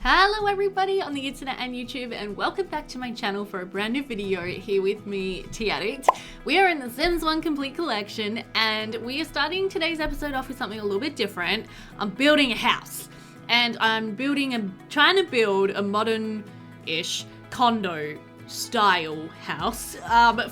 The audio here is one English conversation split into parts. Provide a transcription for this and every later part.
Hello everybody on the internet and YouTube, and welcome back to my channel for a brand new video. Here with me, Addict. We are in the Sims 1 Complete Collection, and we are starting today's episode off with something a little bit different. I'm building a house, and I'm trying to build a modern-ish condo style house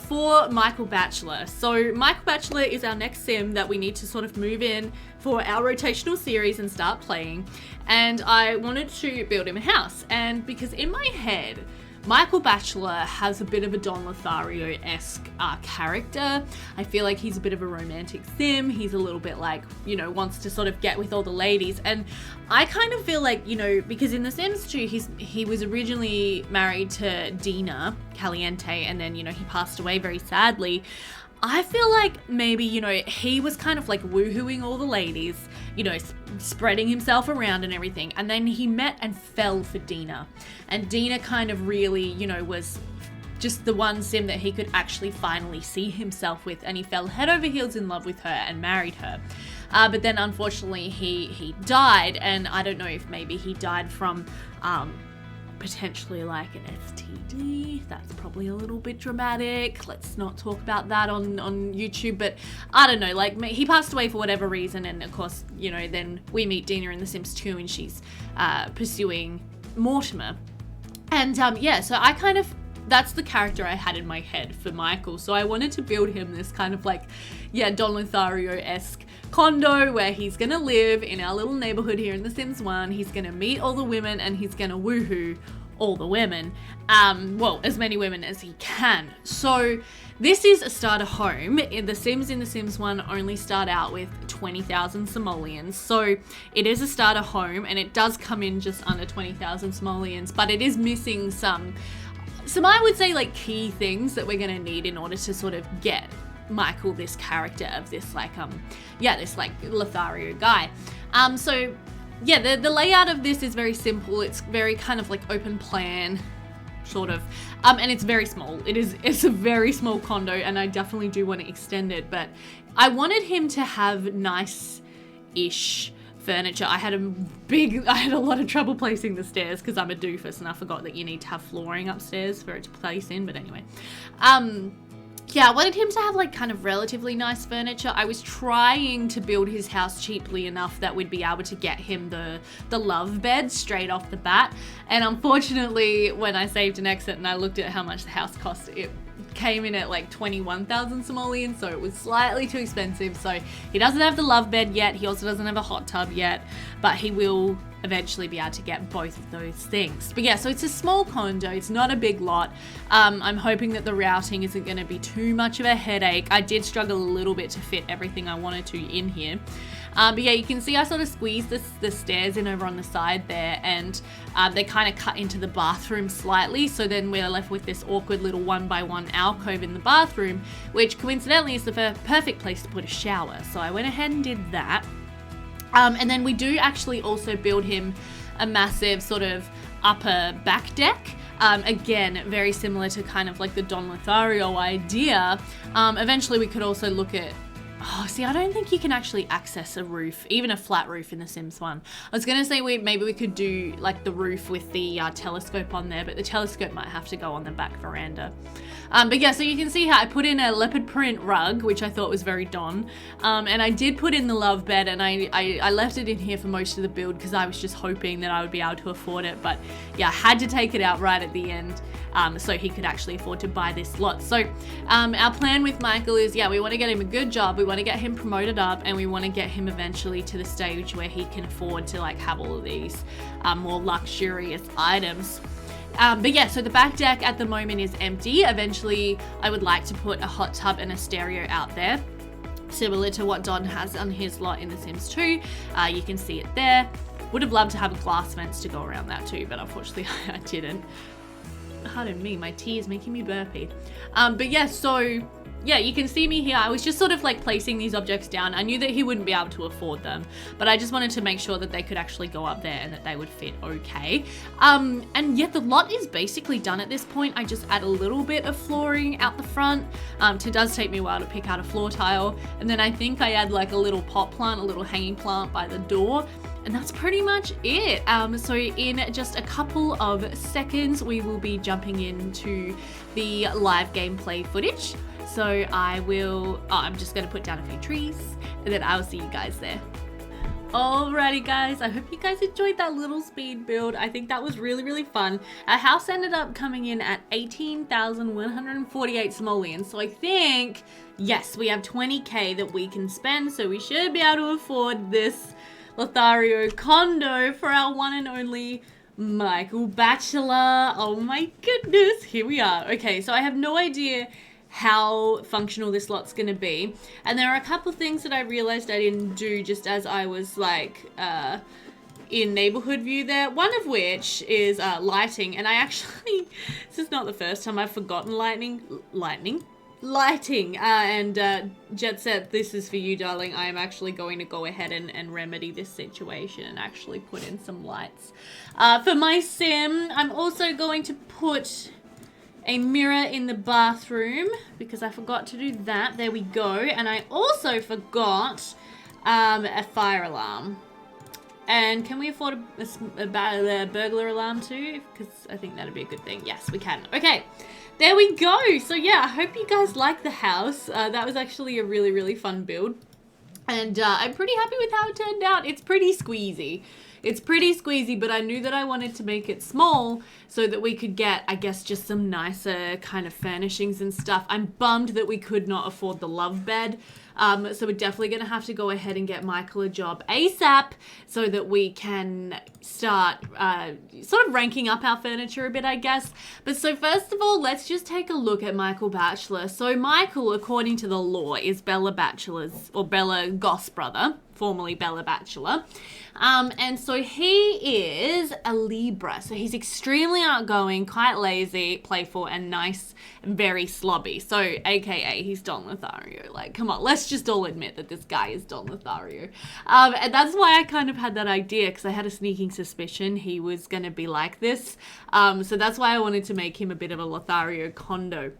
for Michael Bachelor. So Michael Bachelor is our next sim that we need to sort of move in for our rotational series and start playing, and I wanted to build him a house. And because in my head Michael Bachelor has a bit of a Don Lothario-esque character. I feel like he's a bit of a romantic sim. He's a little bit like, you know, wants to sort of get with all the ladies. And I kind of feel like, you know, because in The Sims 2, he was originally married to Dina Caliente, and then, you know, he passed away very sadly. I feel like maybe, you know, he was kind of like woohooing all the ladies, you know, spreading himself around and everything. And then he met and fell for Dina. And Dina kind of really, you know, was just the one sim that he could actually finally see himself with. And he fell head over heels in love with her and married her. But then unfortunately he died. And I don't know if maybe he died from potentially like an STD. That's probably a little bit dramatic. Let's not talk about that on YouTube, but I don't know, like he passed away for whatever reason, and of course, you know, then we meet Dina in The Sims 2 and she's pursuing Mortimer. And yeah, so that's the character I had in my head for Michael. So I wanted to build him this kind of like, yeah, Don Lothario-esque condo where he's gonna live in our little neighborhood here in The Sims 1. He's gonna meet all the women and he's gonna woohoo all the women. Well, as many women as he can. So this is a starter home. The Sims in The Sims 1 only start out with 20,000 simoleons. So it is a starter home, and it does come in just under 20,000 simoleons, but it is missing some I would say like key things that we're gonna need in order to sort of get Michael this character of this like this like Lothario guy. So yeah, the layout of this is very simple. It's very kind of like open plan sort of, and it's very small. It's a very small condo, and I definitely do want to extend it, but I wanted him to have nice-ish furniture. I had a lot of trouble placing the stairs because I'm a doofus and I forgot that you need to have flooring upstairs for it to place in, but anyway. Yeah, I wanted him to have like kind of relatively nice furniture. I was trying to build his house cheaply enough that we'd be able to get him the love bed straight off the bat. And unfortunately, when I saved an exit and I looked at how much the house cost, it came in at like 21,000 simoleons, so it was slightly too expensive. So he doesn't have the love bed yet. He also doesn't have a hot tub yet, but he will eventually be able to get both of those things. But yeah, so it's a small condo. It's not a big lot. I'm hoping that the routing isn't going to be too much of a headache. I did struggle a little bit to fit everything I wanted to in here. But yeah, you can see I sort of squeezed the stairs in over on the side there, and they kind of cut into the bathroom slightly. So then we're left with this awkward little 1x1 alcove in the bathroom, which coincidentally is the perfect place to put a shower. So I went ahead and did that. And then we do actually also build him a massive sort of upper back deck. Again, very similar to kind of like the Don Lothario idea. Eventually we could also look at, see, I don't think you can actually access a roof, even a flat roof in The Sims 1. I was going to say maybe we could do like the roof with the telescope on there, but the telescope might have to go on the back veranda. But yeah, so you can see how I put in a leopard print rug, which I thought was very Don. And I did put in the love bed, and I left it in here for most of the build because I was just hoping that I would be able to afford it. But yeah, I had to take it out right at the end so he could actually afford to buy this lot. So our plan with Michael is, yeah, we want to get him a good job. We want to get him promoted up, and we want to get him eventually to the stage where he can afford to like have all of these more luxurious items. But yeah, so the back deck at the moment is empty. Eventually, I would like to put a hot tub and a stereo out there, similar to what Don has on his lot in The Sims 2. You can see it there. Would have loved to have a glass fence to go around that too, but unfortunately I didn't. Pardon me, my tea is making me burpy. But yeah, so yeah, you can see me here. I was just sort of like placing these objects down. I knew that he wouldn't be able to afford them, but I just wanted to make sure that they could actually go up there and that they would fit okay. And yeah, the lot is basically done at this point. I just add a little bit of flooring out the front. It does take me a while to pick out a floor tile. And then I think I add like a little pot plant, a little hanging plant by the door. And that's pretty much it. So in just a couple of seconds, we will be jumping into the live gameplay footage. So I'm just gonna put down a few trees and then I'll see you guys there. Alrighty guys, I hope you guys enjoyed that little speed build. I think that was really, really fun. Our house ended up coming in at 18,148 simoleons. So I think, yes, we have 20k that we can spend. So we should be able to afford this Lothario condo for our one and only Michael Bachelor. Oh my goodness, here we are. Okay, so I have no idea how functional this lot's gonna be, and there are a couple things that I realized I didn't do just as I was like in neighborhood view there, one of which is lighting. And I actually this is not the first time I've forgotten lighting. And Jet said, this is for you, darling. I am actually going to go ahead and remedy this situation and actually put in some lights for my sim. I'm also going to put a mirror in the bathroom because I forgot to do that. There we go. And I also forgot a fire alarm. And can we afford a burglar alarm too? Because I think that'd be a good thing. Yes, we can. Okay, there we go. So yeah, I hope you guys like the house. That was actually a really, really fun build. And I'm pretty happy with how it turned out. It's pretty squeezy. But I knew that I wanted to make it small so that we could get, I guess, just some nicer kind of furnishings and stuff. I'm bummed that we could not afford the love bed. So we're definitely going to have to go ahead and get Michael a job ASAP so that we can start sort of ranking up our furniture a bit, I guess. But so first of all, let's just take a look at Michael Bachelor. So Michael, according to the law, is Bella Bachelor's, or Bella Goss brother, formerly Bella Bachelor. And so he is a Libra. So he's extremely outgoing, quite lazy, playful, and nice, and very slobby. So AKA he's Don Lothario. Like, come on, let's just all admit that this guy is Don Lothario. And that's why I kind of had that idea, because I had a sneaking suspicion he was going to be like this. So that's why I wanted to make him a bit of a Lothario condo.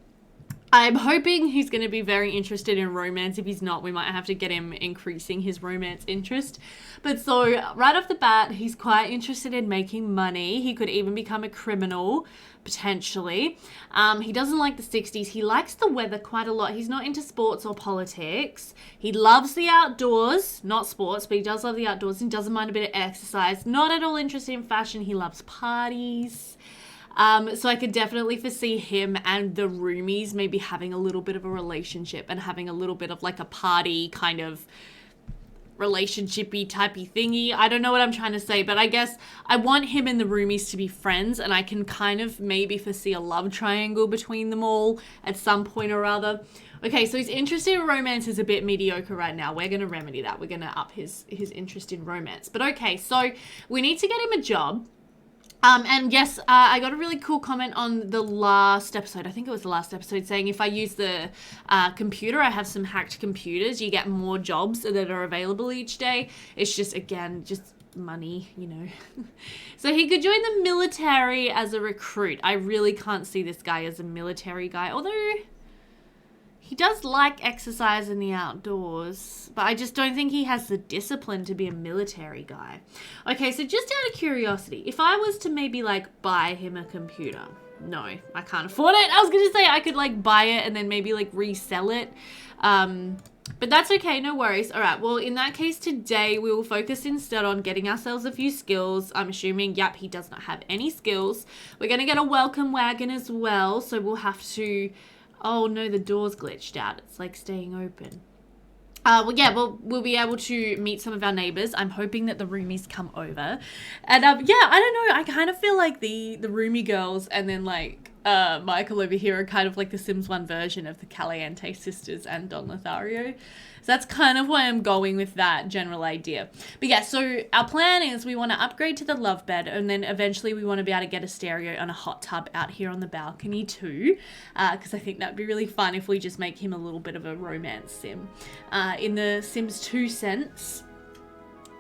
I'm hoping he's going to be very interested in romance. If he's not, we might have to get him increasing his romance interest. But so right off the bat, he's quite interested in making money. He could even become a criminal, potentially. He doesn't like the 60s. He likes the weather quite a lot. He's not into sports or politics. He loves the outdoors, not sports, but he does love the outdoors and doesn't mind a bit of exercise. Not at all interested in fashion. He loves parties. So I could definitely foresee him and the roomies maybe having a little bit of a relationship and having a little bit of like a party kind of relationshipy typey thingy. I don't know what I'm trying to say, but I guess I want him and the roomies to be friends, and I can kind of maybe foresee a love triangle between them all at some point or other. Okay, so his interest in romance is a bit mediocre right now. We're going to remedy that. We're going to up his interest in romance. But okay, so we need to get him a job. And yes, I got a really cool comment on the last episode. I think it was the last episode, saying if I use the computer, I have some hacked computers, you get more jobs that are available each day. It's just, again, just money, you know. So he could join the military as a recruit. I really can't see this guy as a military guy, although he does like exercise in the outdoors, but I just don't think he has the discipline to be a military guy. Okay, so just out of curiosity, if I was to maybe like buy him a computer, no, I can't afford it. I was going to say I could like buy it and then maybe like resell it. But that's okay, no worries. All right, well, in that case today, we will focus instead on getting ourselves a few skills. I'm assuming, yep, he does not have any skills. We're going to get a welcome wagon as well, so we'll have to... Oh no, the door's glitched out. It's like staying open. Well, yeah, we'll be able to meet some of our neighbors. I'm hoping that the roomies come over. And yeah, I don't know. I kind of feel like the roomie girls and then like Michael over here are kind of like the Sims 1 version of the Caliente sisters and Don Lothario. So that's kind of why I'm going with that general idea. But yeah, so our plan is we want to upgrade to the love bed, and then eventually we want to be able to get a stereo and a hot tub out here on the balcony too, because I think that'd be really fun if we just make him a little bit of a romance sim in the Sims 2 sense.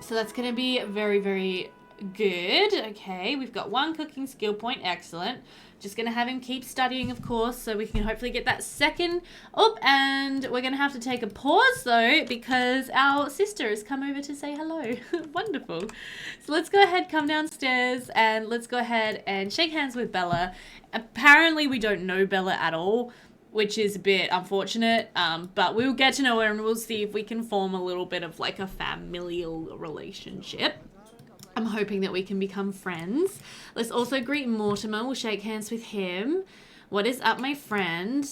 So that's going to be very, very good. Okay, we've got 1 cooking skill point. Excellent. Just going to have him keep studying, of course, so we can hopefully get that second up. And we're going to have to take a pause, though, because our sister has come over to say hello. Wonderful. So let's go ahead, come downstairs, and let's go ahead and shake hands with Bella. Apparently, we don't know Bella at all, which is a bit unfortunate, but we'll get to know her and we'll see if we can form a little bit of like a familial relationship. I'm hoping that we can become friends. Let's also greet Mortimer. We'll shake hands with him. What is up, my friend?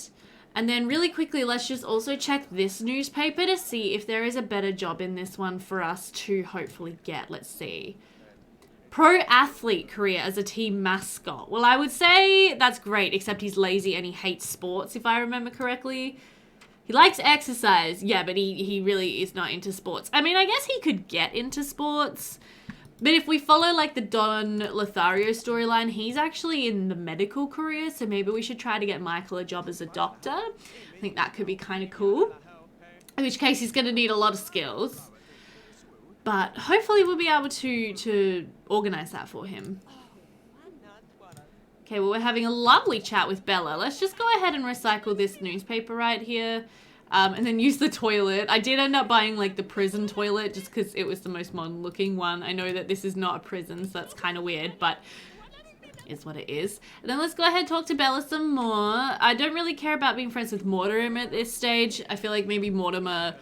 And then really quickly, let's just also check this newspaper to see if there is a better job in this one for us to hopefully get. Let's see. Pro athlete career as a team mascot. Well, I would say that's great, except he's lazy and he hates sports, if I remember correctly. He likes exercise, yeah, but he really is not into sports. I mean, I guess he could get into sports, but if we follow like the Don Lothario storyline, he's actually in the medical career, so maybe we should try to get Michael a job as a doctor. I think that could be kind of cool. In which case, he's going to need a lot of skills. But hopefully we'll be able to organize that for him. Okay, well, we're having a lovely chat with Bella. Let's just go ahead and recycle this newspaper right here. And then use the toilet. I did end up buying like the prison toilet just because it was the most modern looking one. I know that this is not a prison, so that's kind of weird, but is what it is. And then let's go ahead and talk to Bella some more. I don't really care about being friends with Mortimer at this stage. I feel like maybe Mortimer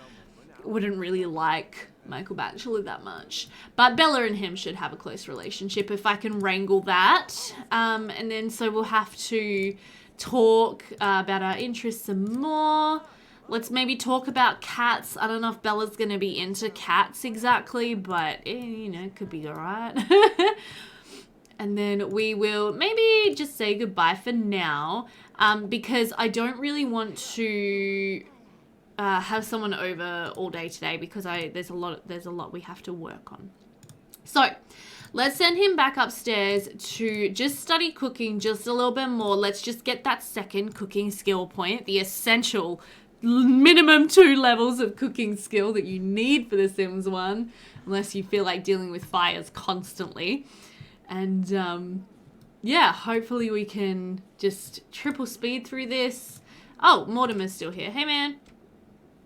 wouldn't really like Michael Bachelor that much. But Bella and him should have a close relationship if I can wrangle that. And then so we'll have to talk about our interests some more. Let's maybe talk about cats. I don't know if Bella's going to be into cats exactly, but, you know, it could be all right. And then we will maybe just say goodbye for now, because I don't really want to have someone over all day today because there's a lot we have to work on. So let's send him back upstairs to just study cooking just a little bit more. Let's just get that second cooking skill point, the essential minimum 2 levels of cooking skill that you need for The Sims 1, unless you feel like dealing with fires constantly. And yeah, hopefully we can just triple speed through this. Oh, Mortimer's still here. Hey, man.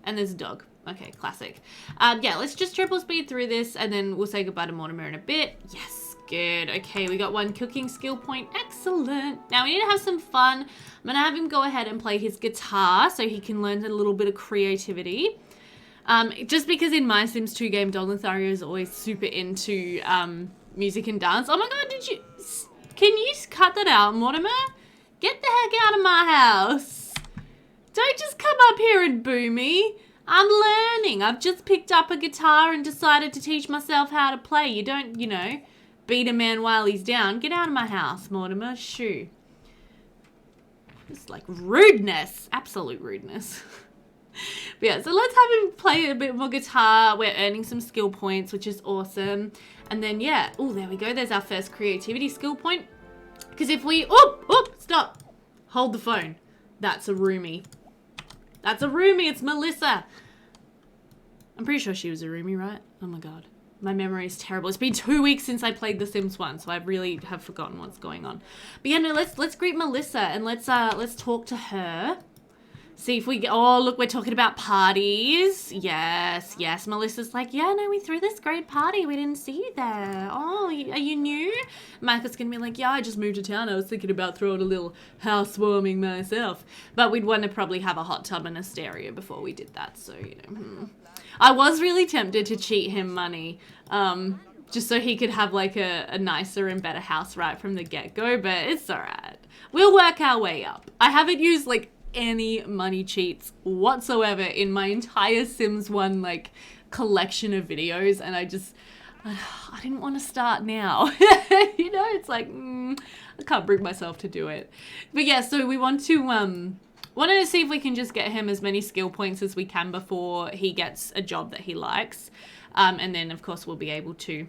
And there's a dog. Okay, classic. Yeah, let's just triple speed through this, and then we'll say goodbye to Mortimer in a bit. Yes, good. Okay, we got 1 cooking skill point. Excellent. Now we need to have some fun. I'm going to have him go ahead and play his guitar so he can learn a little bit of creativity. Just because in my Sims 2 game, Don Lothario is always super into music and dance. Oh my god, can you cut that out, Mortimer? Get the heck out of my house. Don't just come up here and boo me. I'm learning. I've just picked up a guitar and decided to teach myself how to play. You don't, you know, beat a man while he's down. Get out of my house, Mortimer. Shoo. It's like rudeness. Absolute rudeness. But yeah, so let's have him play a bit more guitar. We're earning some skill points, which is awesome. And then, yeah. Oh, there we go. There's our first creativity skill point. Because if we... Stop. Hold the phone. That's a roomie. That's a roomie. It's Melissa. I'm pretty sure she was a roomie, right? Oh my god. My memory is terrible. It's been 2 weeks since I played The Sims 1, so I really have forgotten what's going on. But yeah, no, let's greet Melissa and let's talk to her. See if we get... Oh, look, we're talking about parties. Yes, yes. Melissa's like, yeah, no, we threw this great party. We didn't see you there. Oh, are you new? Michael's going to be like, yeah, I just moved to town. I was thinking about throwing a little housewarming myself. But we'd want to probably have a hot tub and a stereo before we did that. So, you know, I was really tempted to cheat him money. Just so he could have like a nicer and better house right from the get-go. But it's all right. We'll work our way up. I haven't used like any money cheats whatsoever in my entire Sims 1 like collection of videos, and I didn't want to start now. You know, it's like, I can't bring myself to do it. But yeah, so we want to see if we can just get him as many skill points as we can before he gets a job that he likes. And then, of course, we'll be able to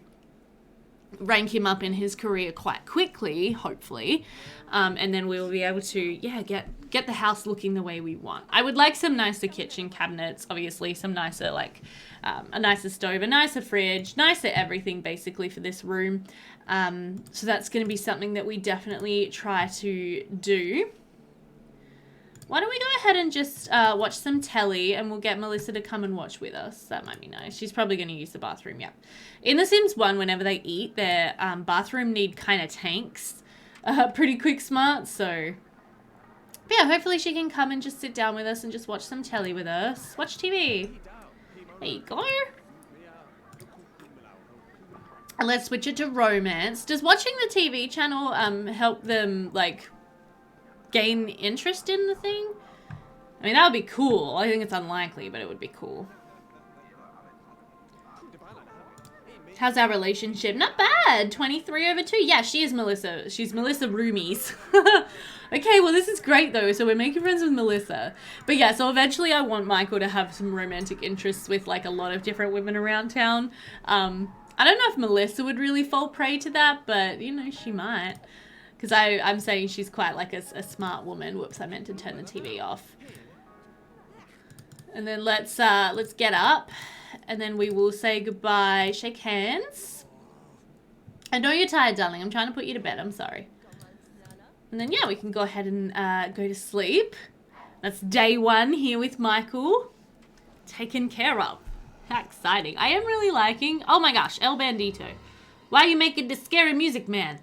rank him up in his career quite quickly, hopefully. And then we'll be able to, yeah, get the house looking the way we want. I would like some nicer kitchen cabinets, obviously, some nicer, like, a nicer stove, a nicer fridge, nicer everything, basically, for this room. So that's going to be something that we definitely try to do. Why don't we go ahead and just watch some telly, and we'll get Melissa to come and watch with us. That might be nice. She's probably going to use the bathroom, yeah. In The Sims 1, whenever they eat, their bathroom need kind of tanks. Pretty quick smart, so... But yeah, hopefully she can come and just sit down with us and just watch some telly with us. Watch TV. There you go. And let's switch it to romance. Does watching the TV channel help them, like, gain interest in the thing? I mean, that would be cool. I think it's unlikely, but it would be cool. How's our relationship? Not bad. 23/2. Yeah, she is Melissa. She's Melissa Roomies. Okay, well, this is great, though. So we're making friends with Melissa. But yeah, so eventually I want Michael to have some romantic interests with, like, a lot of different women around town. I don't know if Melissa would really fall prey to that, but, you know, she might. Because I'm saying she's quite, like, a smart woman. Whoops, I meant to turn the TV off. And then let's get up. And then we will say goodbye. Shake hands. I know you're tired, darling. I'm trying to put you to bed. I'm sorry. And then, yeah, we can go ahead and go to sleep. That's day 1 here with Michael. Taken care of. How exciting. I am really liking... Oh, my gosh. El Bandito. Why are you making this scary music, man?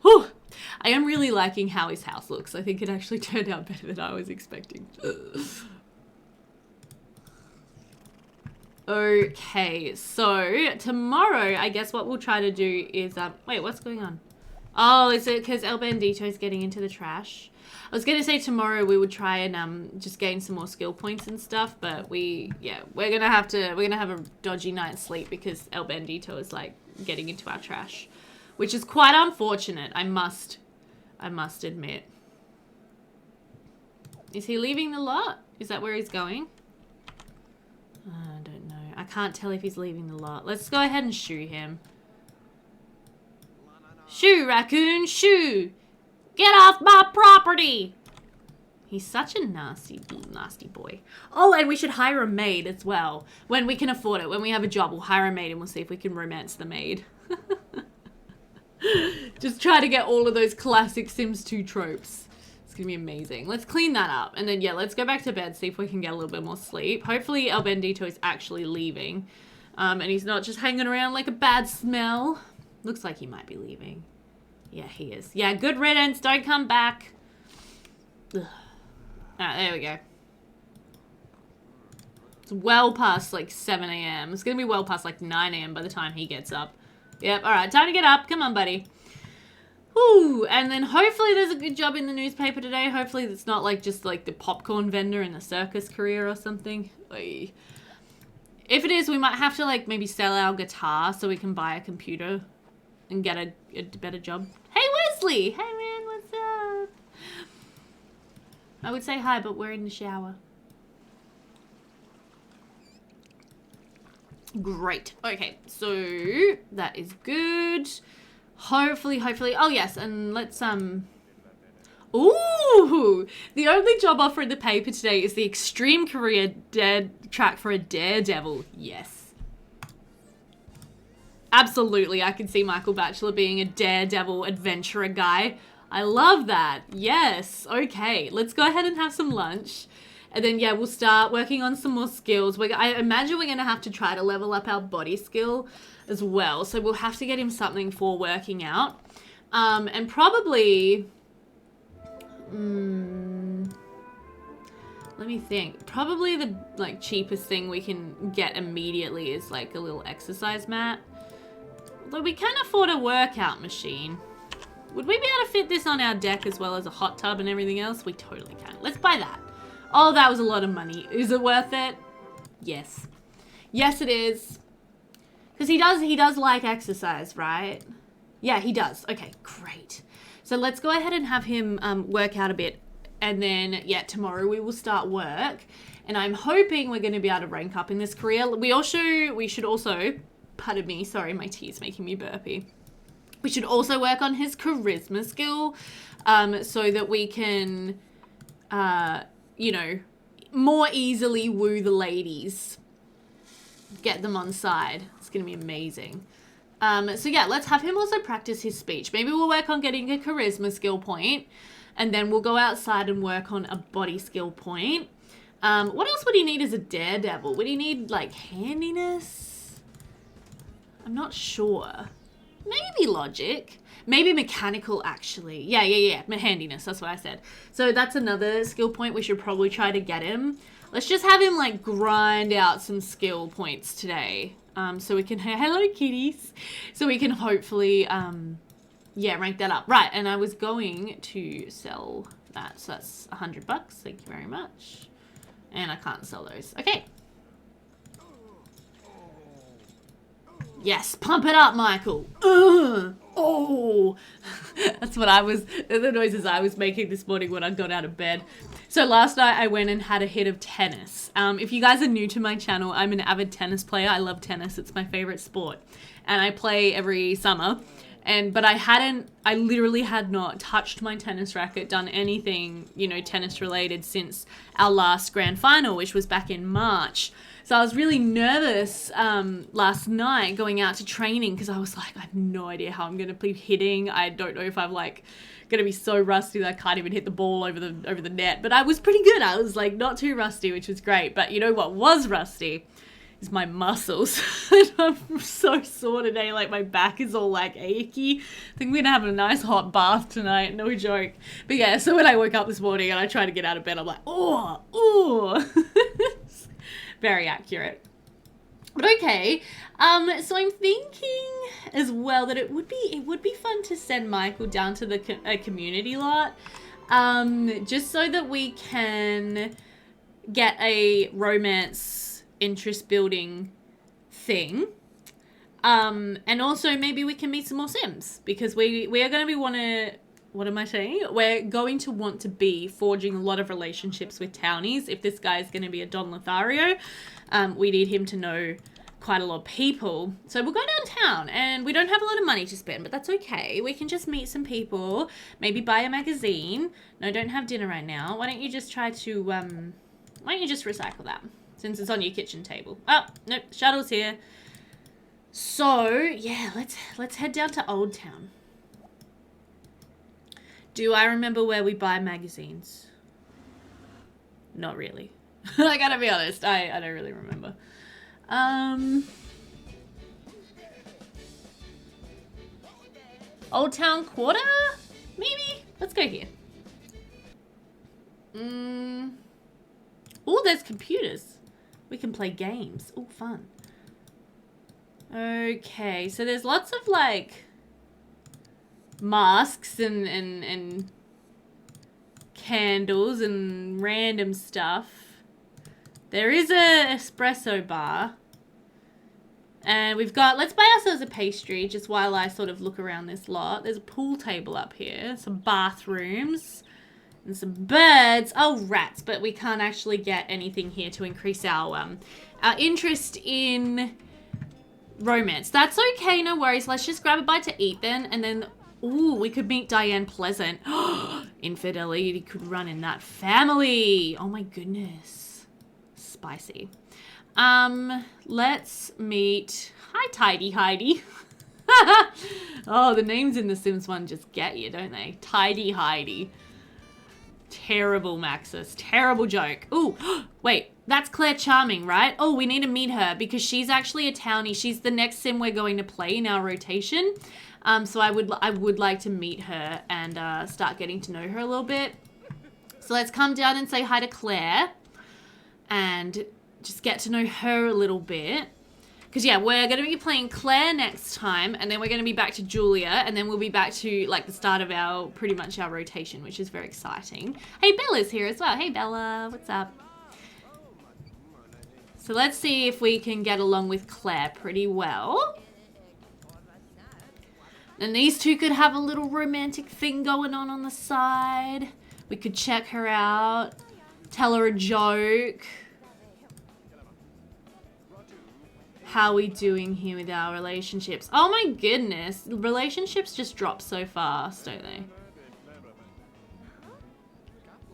Whew. I am really liking how his house looks. I think it actually turned out better than I was expecting. Okay, so tomorrow, I guess what we'll try to do is... wait, what's going on? Oh, is it because El Bandito's getting into the trash? I was going to say tomorrow we would try and just gain some more skill points and stuff, but we're going to have a dodgy night's sleep because El Bandito is, like, getting into our trash, which is quite unfortunate, I must admit. Is he leaving the lot? Is that where he's going? I don't know. I can't tell if he's leaving the lot. Let's go ahead and shoo him. Shoo, raccoon, shoo! Get off my property! He's such a nasty boy. Oh, and we should hire a maid as well. When we can afford it. When we have a job, we'll hire a maid and we'll see if we can romance the maid. Just try to get all of those classic Sims 2 tropes. It's gonna be amazing. Let's clean that up. And then, yeah, let's go back to bed, see if we can get a little bit more sleep. Hopefully El Bandito is actually leaving. And he's not just hanging around like a bad smell. Looks like he might be leaving. Yeah, he is. Yeah, good riddance. Don't come back. Ugh. Alright, there we go. It's well past like 7 a.m. It's going to be well past like 9 a.m. by the time he gets up. Yep, alright, time to get up. Come on, buddy. Whew, and then hopefully there's a good job in the newspaper today. Hopefully it's not like just like the popcorn vendor in the circus career or something. Oy. If it is, we might have to like maybe sell our guitar so we can buy a computer and get a better job. Hey, Wesley! Hey, man, what's up? I would say hi, but we're in the shower. Great. Okay, so that is good. Hopefully. Oh, yes, and let's, Ooh! The only job offer in the paper today is the extreme career track for a daredevil. Yes. Absolutely, I can see Michael Bachelor being a daredevil adventurer guy. I love that. Yes. Okay, let's go ahead and have some lunch. And then, yeah, we'll start working on some more skills. I imagine we're going to have to try to level up our body skill as well. So we'll have to get him something for working out. And probably... let me think. Probably the, like, cheapest thing we can get immediately is, like, a little exercise mat. Although we can afford a workout machine. Would we be able to fit this on our deck as well as a hot tub and everything else? We totally can. Let's buy that. Oh, that was a lot of money. Is it worth it? Yes. Yes, it is. Because he does like exercise, right? Yeah, he does. Okay, great. So let's go ahead and have him work out a bit. And then, yeah, tomorrow we will start work. And I'm hoping we're going to be able to rank up in this career. We should also, pardon me, sorry, my tea's making me burpy. We should also work on his charisma skill so that we can, you know, more easily woo the ladies. Get them on side. It's going to be amazing. So yeah, let's have him also practice his speech. Maybe we'll work on getting a charisma skill point, and then we'll go outside and work on a body skill point. What else would he need as a daredevil? Would he need, like, handiness? I'm not sure. Maybe logic. Maybe mechanical, actually. Yeah. Handiness, that's what I said. So that's another skill point we should probably try to get him. Let's just have him, like, grind out some skill points today. So we can, hello kitties. So we can hopefully, yeah, rank that up. Right, and I was going to sell that. So that's $100. Thank you very much. And I can't sell those. Okay. Yes, pump it up, Michael. Oh, that's what the noises I was making this morning when I got out of bed. So last night I went and had a hit of tennis. If you guys are new to my channel, I'm an avid tennis player. I love tennis. It's my favorite sport. And I play every summer. But I literally had not touched my tennis racket, done anything, you know, tennis related since our last grand final, which was back in March. So I was really nervous last night going out to training because I was like, I have no idea how I'm going to be hitting. I don't know if I'm like going to be so rusty that I can't even hit the ball over the net. But I was pretty good. I was like not too rusty, which was great. But you know what was rusty is my muscles. I'm so sore today. Like my back is all like achy. I think we're gonna have a nice hot bath tonight. No joke. But yeah, so when I woke up this morning and I tried to get out of bed, I'm like, oh. Very accurate. But okay. So I'm thinking as well that it would be fun to send Michael down to the community lot, just so that we can get a romance interest building thing, and also maybe we can meet some more Sims, because we are going to be we're going to want to be forging a lot of relationships with townies. If this guy is going to be a Don Lothario, we need him to know quite a lot of people. So we'll go downtown, and we don't have a lot of money to spend, but that's okay. We can just meet some people, maybe buy a magazine. No, don't have dinner right now. Why don't you just try to why don't you just recycle that, since it's on your kitchen table? Oh, nope, shuttle's here. So, yeah, let's head down to Old Town. Do I remember where we buy magazines? Not really. I gotta be honest, I don't really remember. Old Town Quarter? Maybe? Let's go here. Oh, there's computers. We can play games. Oh, fun. Okay, so there's lots of, like, masks and candles and random stuff. There is a espresso bar. And we've got, let's buy ourselves a pastry just while I sort of look around this lot. There's a pool table up here, some bathrooms. And some birds. Oh, rats. But we can't actually get anything here to increase our interest in romance. That's okay. No worries. Let's just grab a bite to eat then. And then, ooh, we could meet Diane Pleasant. Infidelity could run in that family. Oh, my goodness. Spicy. Let's meet... Hi, Tidy Heidi. Oh, the names in The Sims 1 just get you, don't they? Tidy Heidi. Terrible, Maxis. Terrible joke. Ooh, wait, that's Claire Charming, right? Oh, we need to meet her because she's actually a townie. She's the next sim we're going to play in our rotation. So I would like to meet her and start getting to know her a little bit. So let's come down and say hi to Claire and just get to know her a little bit. Because, yeah, we're going to be playing Claire next time, and then we're going to be back to Julia, and then we'll be back to, like, the start of pretty much our rotation, which is very exciting. Hey, Bella's here as well. Hey, Bella, what's up? So let's see if we can get along with Claire pretty well. And these two could have a little romantic thing going on the side. We could check her out, tell her a joke. How are we doing here with our relationships? Oh my goodness, relationships just drop so fast, don't they?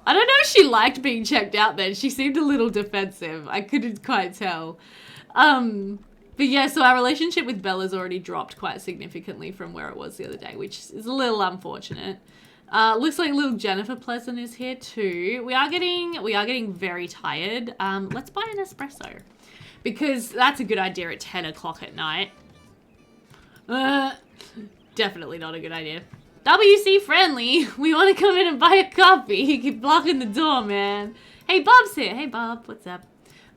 I don't know if she liked being checked out then. She seemed a little defensive. I couldn't quite tell. But yeah, so our relationship with Bella's already dropped quite significantly from where it was the other day, which is a little unfortunate. Looks like little Jennifer Pleasant is here too. We are getting very tired. Let's buy an espresso because that's a good idea at 10 o'clock at night. Definitely not a good idea. WC friendly. We want to come in and buy a coffee. You keep blocking the door, man. Hey, Bob's here. Hey, Bob. What's up?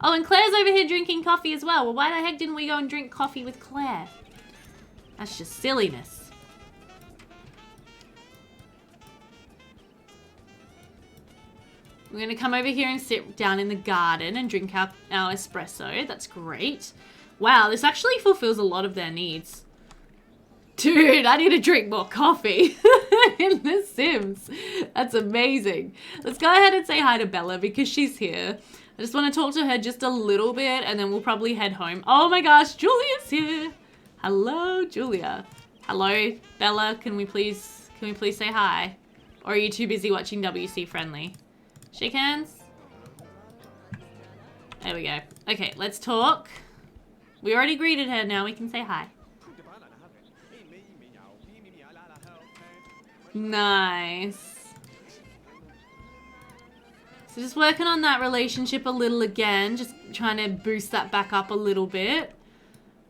Oh, and Claire's over here drinking coffee as well. Well, why the heck didn't we go and drink coffee with Claire? That's just silliness. We're going to come over here and sit down in the garden and drink our espresso. That's great. Wow, this actually fulfills a lot of their needs. Dude, I need to drink more coffee in The Sims. That's amazing. Let's go ahead and say hi to Bella because she's here. I just want to talk to her just a little bit and then we'll probably head home. Oh my gosh, Julia's here. Hello, Julia. Hello, Bella. Can we please say hi? Or are you too busy watching WC Friendly? Shake hands. There we go. Okay, let's talk. We already greeted her, now we can say hi. Nice. So just working on that relationship a little again, just trying to boost that back up a little bit.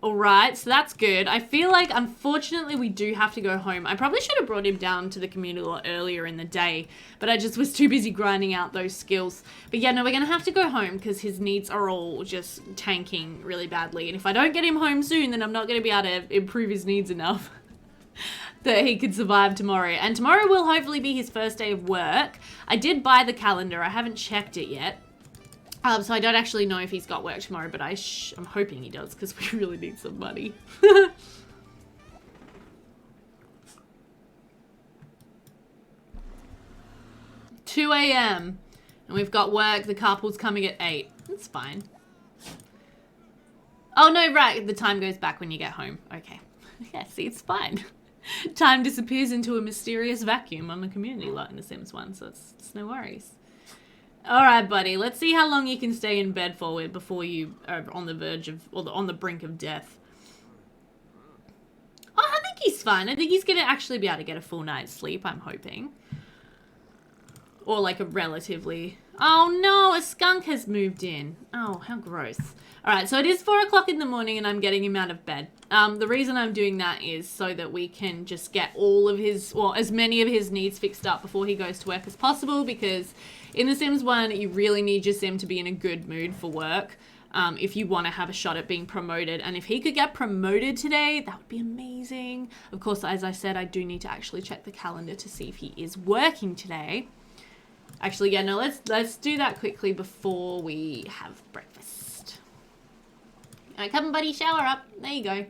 Alright, so that's good. I feel like, unfortunately, we do have to go home. I probably should have brought him down to the community a lot earlier in the day, but I just was too busy grinding out those skills. But yeah, no, we're going to have to go home because his needs are all just tanking really badly. And if I don't get him home soon, then I'm not going to be able to improve his needs enough that he could survive tomorrow. And tomorrow will hopefully be his first day of work. I did buy the calendar. I haven't checked it yet. So I don't actually know if he's got work tomorrow, but I'm hoping he does because we really need some money. 2 a.m. and we've got work. The carpool's coming at 8. That's fine. Oh no, right. The time goes back when you get home. Okay. Yeah, see, it's fine. Time disappears into a mysterious vacuum on the community lot in The Sims 1, so it's no worries. Alright, buddy, let's see how long you can stay in bed for before you are on the verge of, or on the brink of death. Oh, I think he's fine. I think he's going to actually be able to get a full night's sleep, I'm hoping. Or like a relatively... Oh no, a skunk has moved in. Oh, how gross. Alright, so it is 4 o'clock in the morning and I'm getting him out of bed. The reason I'm doing that is so that we can just get all of his, well, as many of his needs fixed up before he goes to work as possible, because in The Sims 1, you really need your sim to be in a good mood for work if you want to have a shot at being promoted. And if he could get promoted today, that would be amazing. Of course, as I said, I do need to actually check the calendar to see if he is working today. Actually, yeah, no, let's do that quickly before we have breakfast. All right, come on, buddy, shower up. There you go.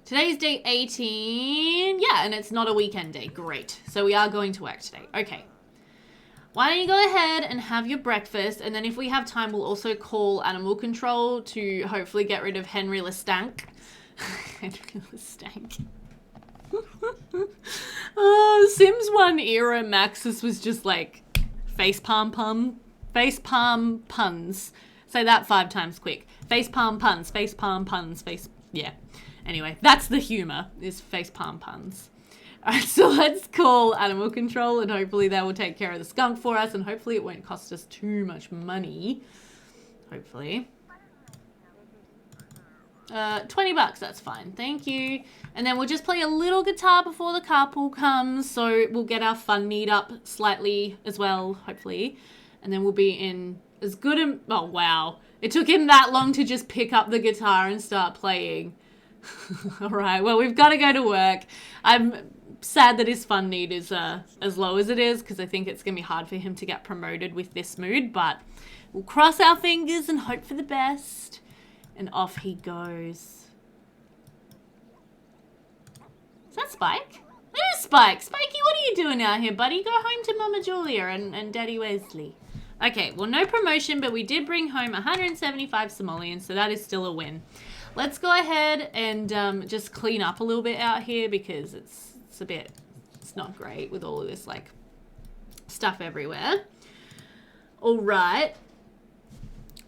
Today's day 18. Yeah, and it's not a weekend day. Great. So we are going to work today. Okay. Why don't you go ahead and have your breakfast, and then if we have time, we'll also call animal control to hopefully get rid of Henry LeStank. Henry LeStank. Oh, Sims 1 era Maxis was just like facepalm puns. Say that 5 times quick. Facepalm puns, yeah. Anyway, that's the humor, is facepalm puns. Alright, so let's call animal control and hopefully they will take care of the skunk for us and hopefully it won't cost us too much money. Hopefully. 20 bucks, that's fine. Thank you. And then we'll just play a little guitar before the carpool comes, so we'll get our fun need up slightly as well, hopefully. And then we'll be in as good a... Oh, wow. It took him that long to just pick up the guitar and start playing. Alright, well, we've got to go to work. I'm sad that his fun need is as low as it is, because I think it's going to be hard for him to get promoted with this mood, but We'll cross our fingers and hope for the best. And off he goes. Is that Spike? There's Spike. Spikey, what are you doing out here, buddy? Go home to Mama Julia and Daddy Wesley. Okay, well, no promotion, but we did bring home 175 simoleons, so that is still a win. Let's go ahead and just clean up a little bit out here because it's not great with all of this, like, stuff everywhere. All right.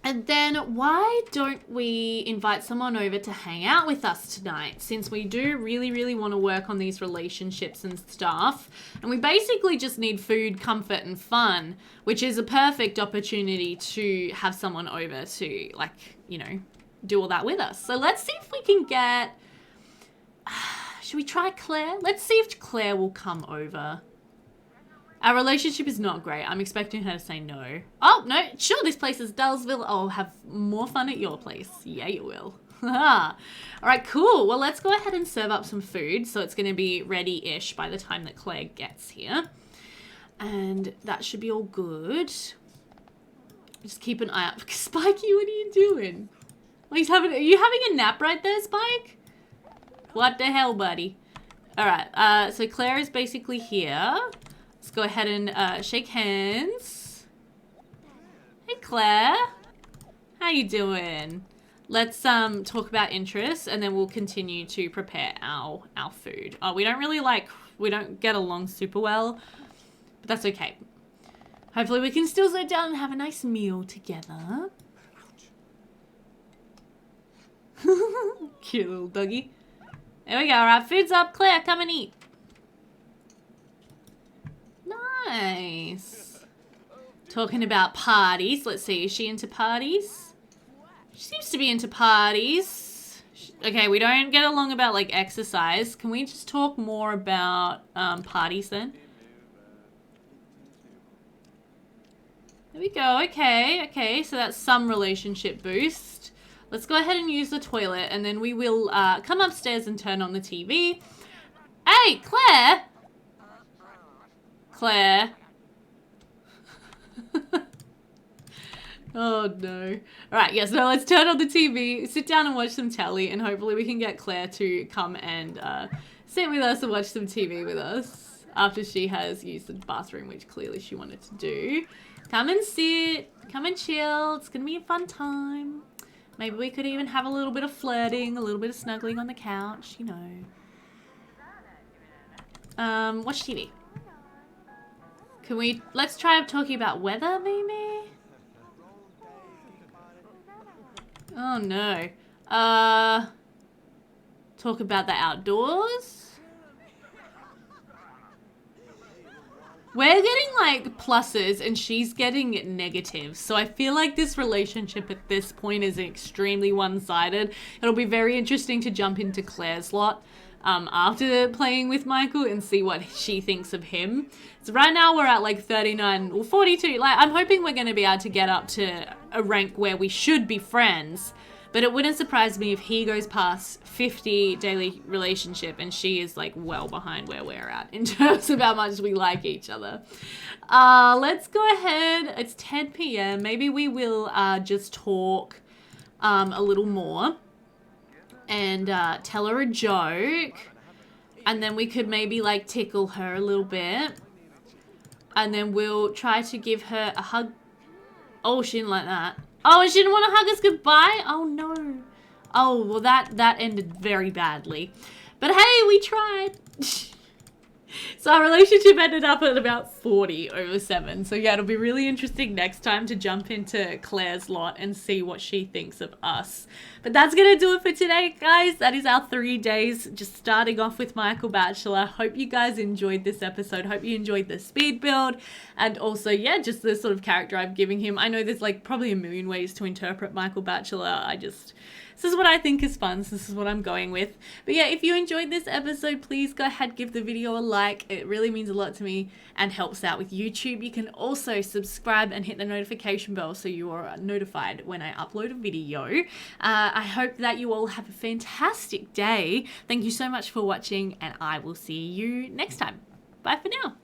And then why don't we invite someone over to hang out with us tonight, since we do really, really want to work on these relationships and stuff. And we basically just need food, comfort, and fun, which is a perfect opportunity to have someone over to, like, you know, do all that with us. So let's see if we can get... should we try Claire? Let's see if Claire will come over. Our relationship is not great. I'm expecting her to say no. Oh, no. Sure, this place is Dullsville. I'll have more fun at your place. Yeah, you will. All right, cool. Well, let's go ahead and serve up some food. So it's going to be ready-ish by the time that Claire gets here. And that should be all good. Just keep an eye out. Spikey, what are you doing? Well, are you having a nap right there, Spike? What the hell, buddy? All right, so Claire is basically here. Let's go ahead and shake hands. Hey, Claire. How you doing? Let's talk about interests, and then we'll continue to prepare our food. Oh, we don't get along super well, but that's okay. Hopefully we can still sit down and have a nice meal together. Cute little doggy. There we go. All right, food's up. Claire, come and eat. Nice. Talking about parties. Let's see. Is she into parties? She seems to be into parties. Okay, we don't get along about, like, exercise. Can we just talk more about parties then? There we go. Okay. So that's some relationship boost. Let's go ahead and use the toilet, and then we will come upstairs and turn on the TV. Hey, Claire! Claire. Oh, no. All right, yes, so let's turn on the TV, sit down and watch some telly, and hopefully we can get Claire to come and sit with us and watch some TV with us after she has used the bathroom, which clearly she wanted to do. Come and sit. Come and chill. It's going to be a fun time. Maybe we could even have a little bit of flirting, a little bit of snuggling on the couch, you know. Watch TV. Let's try talking about weather, maybe? Oh, no. Talk about the outdoors? We're getting, like, pluses and she's getting negatives. So I feel like this relationship at this point is extremely one-sided. It'll be very interesting to jump into Claire's lot after playing with Michael and see what she thinks of him. So right now we're at like 39 or 42. Like, I'm hoping we're going to be able to get up to a rank where we should be friends. But it wouldn't surprise me if he goes past 50 daily relationship and she is like well behind where we're at in terms of how much we like each other. Let's go ahead. It's 10 p.m. Maybe we will just talk a little more and tell her a joke. And then we could maybe like tickle her a little bit. And then we'll try to give her a hug. Oh, she didn't like that. Oh, and she didn't want to hug us goodbye? Oh, no. Oh, well, that ended very badly. But hey, we tried. So our relationship ended up at about 40/7. So yeah, it'll be really interesting next time to jump into Claire's lot and see what she thinks of us. But that's going to do it for today, guys. That is our 3 days, just starting off with Michael Bachelor. Hope you guys enjoyed this episode. Hope you enjoyed the speed build. And also, yeah, just the sort of character I'm giving him. I know there's like probably a million ways to interpret Michael Bachelor. This is what I think is fun, so this is what I'm going with. But yeah, if you enjoyed this episode, please go ahead, give the video a like. It really means a lot to me and helps out with YouTube. You can also subscribe and hit the notification bell so you are notified when I upload a video. I hope that you all have a fantastic day. Thank you so much for watching, and I will see you next time. Bye for now.